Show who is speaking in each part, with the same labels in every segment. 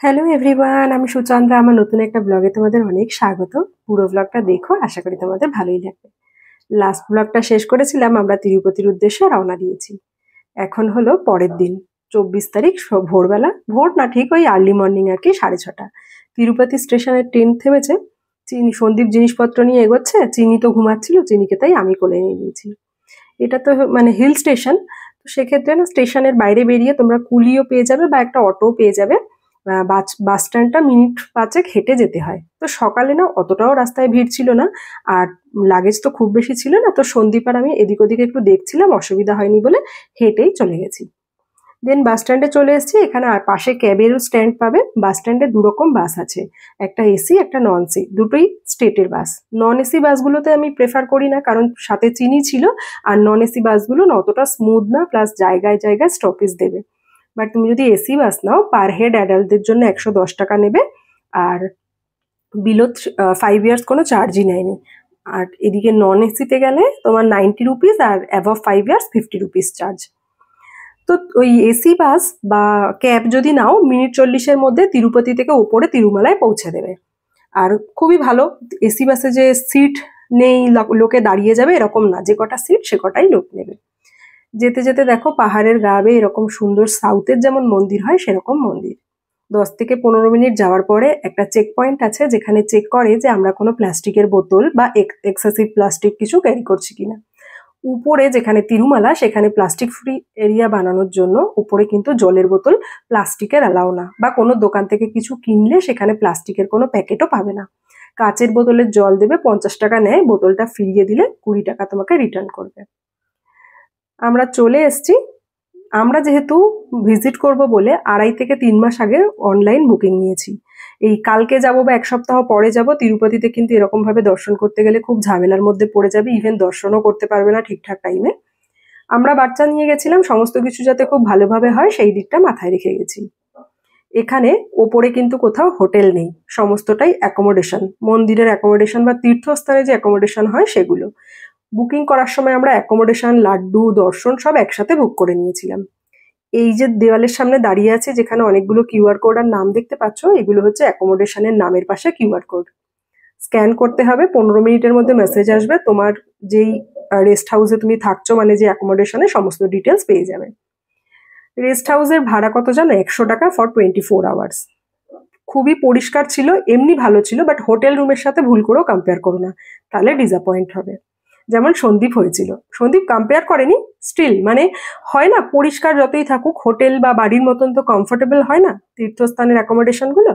Speaker 1: Hello everyone, আমি সুচন্দ্রা। আমার নতুন একটা ব্লগে তোমাদের অনেক স্বাগত। পুরো ব্লগটা দেখো, আশা করি তোমাদের ভালোই লাগবে। লাস্ট ব্লগটা শেষ করেছিলাম, আমরা তিরুপতির উদ্দেশ্যে রওনা দিয়েছি। এখন হলো পরের দিন, 24 তারিখ ভোরবেলা, ভোর না ঠিক ওই আর্লি মর্নিং আর কি, 6:30। তিরুপতি স্টেশনে ট্রেন থেমেছে। সন্দীপ জিনিসপত্র নিয়ে এগোচ্ছে, চিনি তো ঘুমাচ্ছিল, চিনিকে তাই আমি কোলে নিয়ে নিয়েছি। এটা তো মানে হিল স্টেশন, তো সেক্ষেত্রে না স্টেশনের বাইরে বেরিয়ে তোমরা কুলিও পেয়ে যাবে বা একটা অটোও পেয়ে যাবে। বাস স্ট্যান্ডটা মিনিট 5 হেঁটে যেতে হয়। তো সকালে না অতটাও রাস্তায় ভিড় ছিল না, আর লাগেজ তো খুব বেশি ছিল না, তো সন্দীপ আর আমি এদিক ওদিক একটু দেখছিলাম, অসুবিধা হয়নি বলে হেঁটেই চলে গেছি। দেন বাস স্ট্যান্ডে চলে এসেছি। এখানে আর পাশে ক্যাবেরও স্ট্যান্ড পাবে। বাস স্ট্যান্ডে দুরকম বাস আছে, একটা এসি একটা নন এসি, দুটোই স্টেটের বাস। নন এসি বাসগুলোতে আমি প্রেফার করি না, কারণ সাথে চিনি ছিল, আর নন এসি বাসগুলো না অতটা স্মুথ না, প্লাস জায়গায় জায়গায় স্টপেজ দেবে। বাট তুমি যদি এসি বাস নাও, পার হেড অ্যাডাল্টদের জন্য 110 টাকা নেবে, আর বিলো 5 ইয়ার্স কোনো চার্জই নেয়নি। আর এদিকে নন এসিতে গেলে তোমার 90 রুপিস, আর অ্যাবভ 5 ইয়ার্স 50 রুপিস চার্জ। তো ওই এসি বাস বা ক্যাব যদি নাও, মিনিট 40-এর মধ্যে তিরুপতি থেকে ওপরে তিরুমালায় পৌঁছে দেবে। আর খুবই ভালো। এসি বাসে যে সিট নেই, লোকে দাঁড়িয়ে যাবে এরকম না, যে কটা সিট সে কটাই লোক নেবে। যেতে যেতে দেখো পাহাড়ের গা বেয়ে এরকম সুন্দর সাউথের যেমন মন্দির হয় সেরকম মন্দির। 10 থেকে 15 মিনিট যাওয়ার পরে একটা চেক পয়েন্ট আছে, যেখানে চেক করে যে আমরা কোনো প্লাস্টিকের বোতল বা এক্সেসিভ প্লাস্টিক কিছু ক্যারি করছি কিনা। উপরে যেখানে তিরুমালা, সেখানে প্লাস্টিক ফ্রি এরিয়া বানানোর জন্য উপরে কিন্তু জলের বোতল প্লাস্টিকের অ্যালাউ না, বা কোনো দোকান থেকে কিছু কিনলে সেখানে প্লাস্টিকের কোনো প্যাকেটও পাবে না। কাচের বোতলের জল দেবে, 50 টাকা নেয়, বোতলটা ফিরিয়ে দিলে 20 টাকা তোমাকে রিটার্ন করবে। আমরা চলে এসছি। আমরা যেহেতু ভিজিট করব বলে 2.5 থেকে 3 মাস আগে অনলাইন বুকিং নিয়েছি। এই কালকে যাব বা 1 সপ্তাহ পরে যাব। তিরুপতিতে কিন্তু এরকম ভাবে দর্শন করতে গেলে খুব ঝামেলার মধ্যে পড়ে যাবে, ইভেন দর্শনও করতে পারবে না ঠিকঠাক টাইমে। আমরা বাচ্চা নিয়ে গেছিলাম, সমস্ত কিছু যাতে খুব ভালোভাবে হয় সেই দিকটা মাথায় রেখে গেছি। এখানে ওপরে কিন্তু কোথাও হোটেল নেই, সমস্তটাই অ্যাকোমোডেশন, মন্দিরের অ্যাকোমোডেশন বা তীর্থস্থানে যে অ্যাকোমোডেশন হয় সেগুলো। বুকিং করার সময় আমরা অ্যাকোমোডেশন, লাড্ডু, দর্শন সব একসাথে বুক করে নিয়েছিলাম। এই যে দেওয়ালের সামনে দাঁড়িয়ে আছে, যেখানে অনেকগুলো কিউআর কোড আর নাম দেখতে পাচ্ছ, এগুলো হচ্ছে অ্যাকোমোডেশনের নামের পাশে কিউআর কোড। স্ক্যান করতে হবে, 15 মিনিটের মধ্যে মেসেজ আসবে, তোমার যেই রেস্ট হাউসে তুমি থাকছো, মানে যে অ্যাকোমোডেশনে, সমস্ত ডিটেলস পেয়ে যাবে। রেস্ট হাউসের ভাড়া কত জানো? 100 টাকা ফর 24 আওয়ার্স। খুবই পরিষ্কার ছিল, এমনি ভালো ছিল, বাট হোটেল রুমের সাথে ভুল করেও কম্পেয়ার করো না, তাহলে ডিসঅ্যাপয়েন্ট হবে। যেমন সন্দীপ হয়েছিল, সন্দীপ কম্পেয়ার করেনি, স্টিল মানে হয় না, পরিষ্কার যতই থাকুক হোটেল বা বাড়ির মতন তো কমফোর্টেবল হয় না তীর্থস্থানের অ্যাকোমোডেশন গুলো।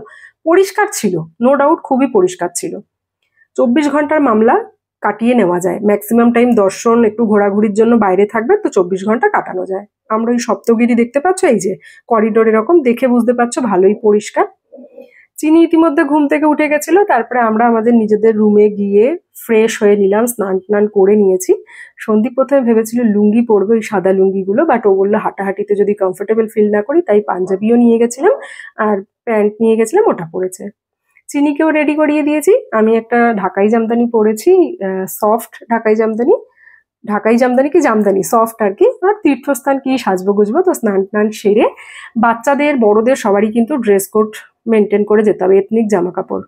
Speaker 1: পরিষ্কার ছিল, নো ডাউট, খুবই পরিষ্কার ছিল। 24 ঘন্টার মামলা কাটিয়ে নেওয়া যায়, ম্যাক্সিমাম টাইম দর্শন একটু ঘোরাঘুরির জন্য বাইরে থাকবে, তো 24 ঘন্টা কাটানো যায়। আমরা ওই সপ্তগিরি দেখতে পাচ্ছ, এই যে করিডোর, এরকম দেখে বুঝতে পারছো ভালোই পরিষ্কার। চিনি ইতিমধ্যে ঘুম থেকে উঠে গেছিল, তারপরে আমরা আমাদের নিজেদের রুমে গিয়ে ফ্রেশ হয়ে নিলাম, স্নান টান করে নিয়েছি। সন্দীপ প্রথমে ভেবেছিল লুঙ্গি পরবে, ওই সাদা লুঙ্গিগুলো, বাট ও বললো হাঁটাহাঁটিতে যদি কমফোর্টেবল ফিল না করি, তাই পাঞ্জাবিও নিয়ে গেছিলাম আর প্যান্ট নিয়ে গেছিলাম, ওটা পরেছে। চিনিকেও রেডি করিয়ে দিয়েছি। আমি একটা ঢাকাই জামদানি পরেছি, সফট ঢাকাই জামদানি। ঢাকাই জামদানি কি জামদানি, সফট আর কি। আর তীর্থস্থান কি সাজবো গুজবো, তো স্নান টান সেরে বাচ্চাদের বড়দের সবারই কিন্তু ড্রেস কোড মেনটেন করে যেতে হবে, এথনিক জামা কাপড়।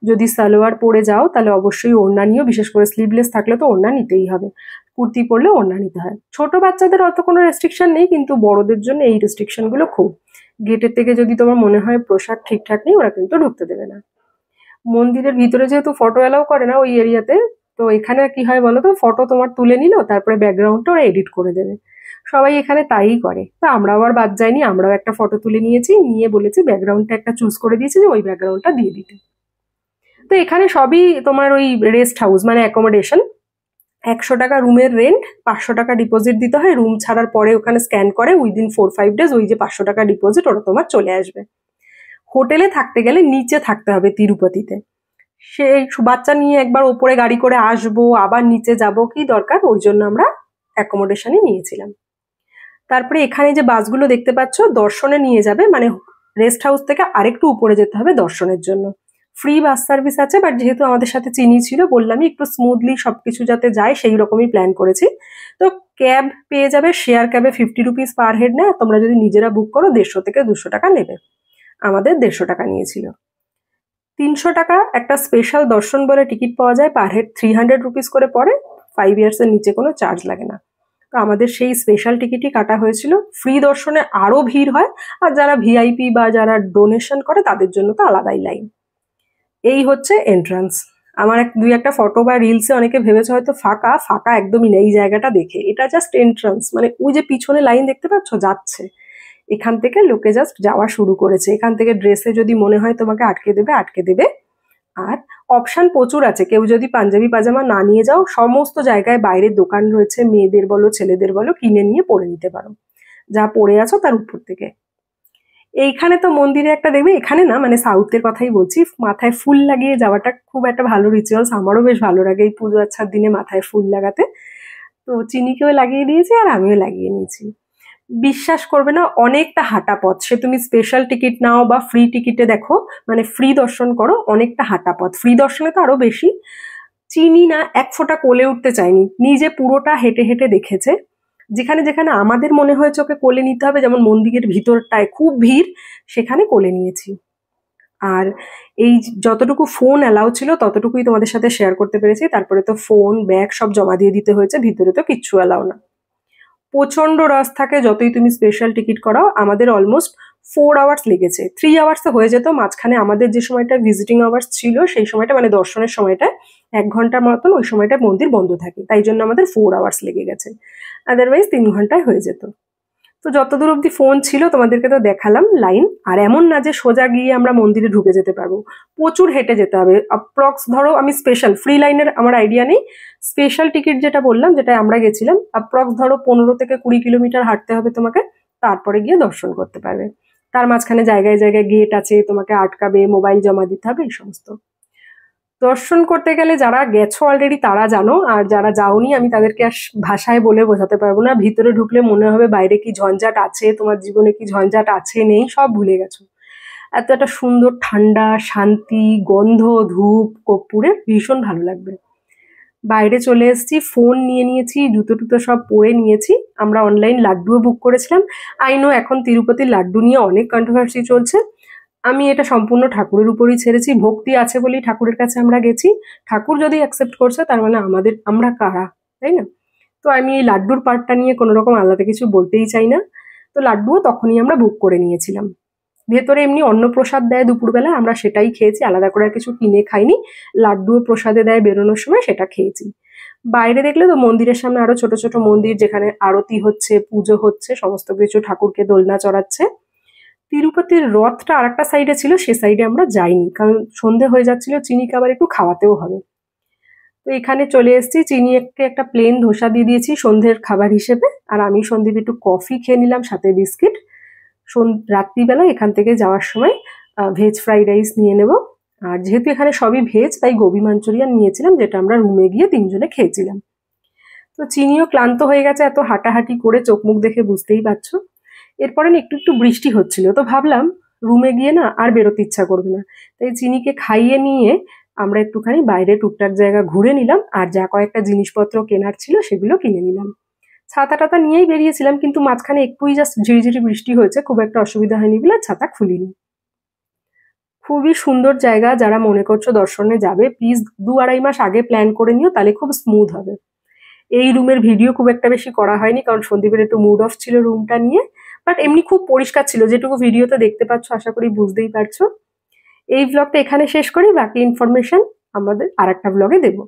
Speaker 1: যদি সালোয়ার পরে যাও তাহলে অবশ্যই ওড়না নিও, বিশেষ করে স্লিভলেস থাকলে তো ওড়না নিতেই হবে, কুর্তি পরলে ওড়না নিতে হয়। ছোট বাচ্চাদের অত কোনো রেস্ট্রিকশন নেই, কিন্তু বড়দের জন্য এই রেস্ট্রিকশন গুলো খুব। গেটের থেকে যদি তোমার মনে হয় পোশাক ঠিকঠাক নেই, ওরা কিন্তু ঢুকতে দেবে না। মন্দিরের ভিতরে যেহেতু ফটো অ্যালাউ করে না ওই এরিয়াতে, তো এখানে কি হয় বলো তো, ফটো তোমার তুলে নিল, তারপরে ব্যাকগ্রাউন্ডটা ওরা এডিট করে দেবে। সবাই এখানে তাই করে, তো আমরাও আর বাদ যাইনি, আমরাও একটা ফটো তুলে নিয়েছি, নিয়ে বলেছি ব্যাকগ্রাউন্ডটা একটা চুজ করে দিয়েছি যে ওই ব্যাকগ্রাউন্ডটা দিয়ে দিতে। তো এখানে সবই তোমার ওই রেস্ট হাউস মানে অ্যাকোমোডেশন। 100 টাকা রুমের রেন্ট, 500 টাকা ডিপোজিট দিতে হয়। রুম ছাড়ার পরে ওখানে স্ক্যান করে উইদিন 4-5 ডেজ ওই যে 500 টাকা ডিপোজিট ওরা তোমার চলে আসবে। হোটেলে থাকতে গেলে নিচে থাকতে হবে তিরুপতিতে। সেই বাচ্চা নিয়ে একবার ওপরে গাড়ি করে আসবো, আবার নিচে যাব, কি দরকার, ওই জন্য আমরা অ্যাকোমোডেশনই নিয়েছিলাম। তারপরে এখানে যে বাসগুলো দেখতে পাচ্ছ দর্শনে নিয়ে যাবে, মানে রেস্ট হাউস থেকে আরেকটু উপরে যেতে হবে দর্শনের জন্য। ফ্রি বাস সার্ভিস আছে, বাট যেহেতু আমাদের সাথে চিনি ছিল, বললামই একটু স্মুথলি সবকিছু যাতে যায় সেই রকমই প্ল্যান করেছি। তো ক্যাব পেয়ে যাবে, শেয়ার ক্যাবে 50 রুপিস পার হেড নেয়, তোমরা যদি নিজেরা বুক করো 150 থেকে 200 টাকা নেবে। আমাদের 150 টাকা নিয়েছিল। 300 টাকা একটা স্পেশাল দর্শন বলে টিকিট পাওয়া যায়, পার হেড 300 রুপিস করে পড়ে, 5 ইয়ার্সের নিচে কোনো চার্জ লাগে না। তো আমাদের সেই স্পেশাল টিকিটই কাটা হয়েছিল। ফ্রি দর্শনে আরও ভিড় হয়, আর যারা ভিআইপি বা যারা ডোনেশন করে তাদের জন্য তো আলাদাই লাইন। এই হচ্ছে এন্ট্রান্স। আমার দুই একটা ফটো বা রিলসে অনেকে ভেবেছে হয়তো ফাঁকা, ফাঁকা একদমই নেই। এই জায়গাটা দেখে এটা জাস্ট এন্ট্রান্স, মানে ওই যে পিছনে লাইন দেখতে পাচ্ছ যাচ্ছে, এখান থেকে লোকে জাস্ট যাওয়া শুরু করেছে। এখান থেকে ড্রেসে যদি মনে হয় তোমাকে আটকে দেবে, আটকে দেবে। আর অপশন প্রচুর আছে, কেউ যদি পাঞ্জাবি পাজামা না নিয়ে যাও, সমস্ত জায়গায় বাইরের দোকান রয়েছে, মেয়েদের বলো ছেলেদের বলো, কিনে নিয়ে পরে নিতে পারো যা পরে আছো তার উপর থেকে। এইখানে তো মন্দিরে একটা দেখবে, এখানে না মানে সাউথের কথাই বলছি, মাথায় ফুল লাগিয়ে যাওয়াটা খুব একটা ভালো রিচুয়ালস, আমারও বেশ ভালো লাগে এই পুজো আচ্ছার দিনে মাথায় ফুল লাগাতে। তো চিনিকেও লাগিয়ে দিয়েছি আর আমিও লাগিয়ে নিয়েছি। বিশ্বাস করবে না, অনেকটা হাঁটা পথ, সে তুমি স্পেশাল টিকিট নাও বা ফ্রি টিকিটে দেখো, মানে ফ্রি দর্শন করো, অনেকটা হাঁটা পথ। ফ্রি দর্শনে তো আরো বেশি। চিনি না এক ফোঁটা কোলে উঠতে চায়নি, নিজে পুরোটা হেঁটে হেঁটে দেখেছে। যেখানে যেখানে আমাদের মনে হয়েছে ওকে কোলে নিতে হবে, যেমন মন্দিরের ভিতরটায় খুব ভিড়, সেখানে কোলে নিয়েছি। আর এই যতটুকু ফোন অ্যালাউ ছিল ততটুকুই তোমাদের সাথে শেয়ার করতে পেরেছি, তারপরে তো ফোন ব্যাগ সব জমা দিয়ে দিতে হয়েছে, ভিতরে তো কিচ্ছু অ্যালাউ না। প্রচন্ড রাশ থাকে যতই তুমি স্পেশাল টিকিট করাও। আমাদের অলমোস্ট 4 আওয়ার্স লেগেছে। 3 আওয়ার্সে হয়ে যেত, মাঝখানে আমাদের যে সময়টা ভিজিটিং আওয়ার্স ছিল সেই সময়টা মানে দর্শনের সময়টা 1 ঘন্টার মতন ওই সময়টা মন্দির বন্ধ থাকে, তাই জন্য আমাদের 4 আওয়ার্স লেগে গেছে। আদারওয়াইজ 3 ঘন্টায় হয়ে যেত। তো যতদূর অব্দি ফোন ছিল তোমাদেরকে তো দেখালাম লাইন। আর এমন না যে সোজা গিয়ে আমরা মন্দিরে ঢুকে যেতে পারবো, প্রচুর হেঁটে যেতে হবে। অ্যাপ্রক্স ধরো, আমি স্পেশাল ফ্রি লাইনের আমার আইডিয়া নেই, স্পেশাল টিকিট যেটা বললাম যেটা আমরা গেছিলাম, অ্যাপ্রক্স ধরো 15 থেকে 20 কিলোমিটার হাঁটতে হবে তোমাকে, তারপরে গিয়ে দর্শন করতে পারবে। তার মাঝখানে জায়গায় জায়গায় গেট আছে, তোমাকে আটকাবে, মোবাইল জমা দিতে হবে, এই সমস্ত। দর্শন করতে গেলে যারা গেছো অলরেডি তারা জানো, আর যারা যাওনি আমি তাদেরকে আর ভাষায় বলে বোঝাতে পারবো না। ভিতরে ঢুকলে মনে হবে বাইরে কি ঝঞ্ঝাট আছে, তোমার জীবনে কি ঝঞ্ঝাট আছে নেই সব ভুলে গেছো। এত একটা সুন্দর ঠান্ডা শান্তি, গন্ধ, ধূপ কর্পূরে ভীষণ ভালো লাগবে। বাইরে চলে এসেছি, ফোন নিয়ে নিয়েছি, জুতো টুতো সব পরে নিয়েছি। আমরা অনলাইন লাড্ডুও বুক করেছিলাম। আই নো এখন তিরুপতির লাড্ডু নিয়ে অনেক কন্ট্রোভার্সি চলছে, আমি এটা সম্পূর্ণ ঠাকুরের উপরই ছেড়েছি। ভক্তি আছে বলেই ঠাকুরের কাছে আমরা গেছি, ঠাকুর যদি অ্যাকসেপ্ট করছে তার মানে আমরা কারা, তাই না? তো আমি এই লাড্ডুর পার্টটা নিয়ে কোনো রকম আলাদা কিছু বলতেই চাই না। তো লাড্ডুও তখনই আমরা বুক করে নিয়েছিলাম। ভেতরে এমনি অন্নপ্রসাদ দেয় দুপুরবেলা, আমরা সেটাই খেয়েছি, আলাদা করে আর কিছু কিনে খাইনি। লাড্ডুও প্রসাদে দেয় বেরোনোর সময়, সেটা খেয়েছি। বাইরে দেখলে তো মন্দিরের সামনে আরো ছোট ছোট মন্দির, যেখানে আরতি হচ্ছে, পুজো হচ্ছে, সমস্ত কিছু, ঠাকুরকে দোলনা চড়াচ্ছে। তিরুপতির রথটা আর একটা সাইডে ছিল, সে সাইডে আমরা যাইনি, কারণ সন্ধে হয়ে যাচ্ছিল, চিনিকে আবার একটু খাওয়াতেও হবে। তো এখানে চলে এসেছি, চিনিকে একটা প্লেন ধোসা দিয়ে দিয়েছি সন্ধ্যের খাবার হিসেবে, আর আমি সন্দীপ একটু কফি খেয়ে নিলাম, সাথে বিস্কিট। রাত্রিবেলা এখান থেকে যাওয়ার সময় ভেজ ফ্রাইড রাইস নিয়ে নেব। আর যেহেতু এখানে সবই ভেজ, তাই গোবি মাঞ্চুরিয়ান নিয়েছিলাম, যেটা আমরা রুমে গিয়ে 3 জনে খেয়েছিলাম। তো চিনিও ক্লান্ত হয়ে গেছে এত হাঁটাহাঁটি করে, চোখ মুখ দেখে বুঝতেই পারছো। এরপরে না একটু একটু বৃষ্টি হচ্ছিল, তো ভাবলাম রুমে গিয়ে না আর বেরোতে ইচ্ছা করবে না, তাই চিনিকে খাইয়ে নিয়ে আমরা একটুখানি বাইরে টুকটাক জায়গা ঘুরে নিলাম, আর যা কয়েকটা জিনিসপত্র কেনার ছিল সেগুলো কিনে নিলাম। ছাতা টাতা নিয়েই বেরিয়েছিলাম, কিন্তু মাঝখানে একটুই জাস্ট ঝিরিঝিরি বৃষ্টি হয়েছে, খুব একটা অসুবিধা হয়নি বলে ছাতা খুলিনি। খুবই সুন্দর জায়গা, যারা মনে করছো দর্শনে যাবে প্লিজ 2-2.5 মাস আগে প্ল্যান করে নিও, তাহলে খুব স্মুথ হবে। এই রুমের ভিডিও খুব একটা বেশি করা হয়নি, কারণ সন্দীপের একটু মুড অফ ছিল রুমটা নিয়ে। বাট এমনি খুব পরিষ্কার ছিল, যেটুকু ভিডিওতে দেখতে পাচ্ছ আশা করি বুঝতেই পারছো। এই ব্লগটা এখানে শেষ করি, বাকি ইনফরমেশন আমাদের আরেকটা ব্লগে দেবো।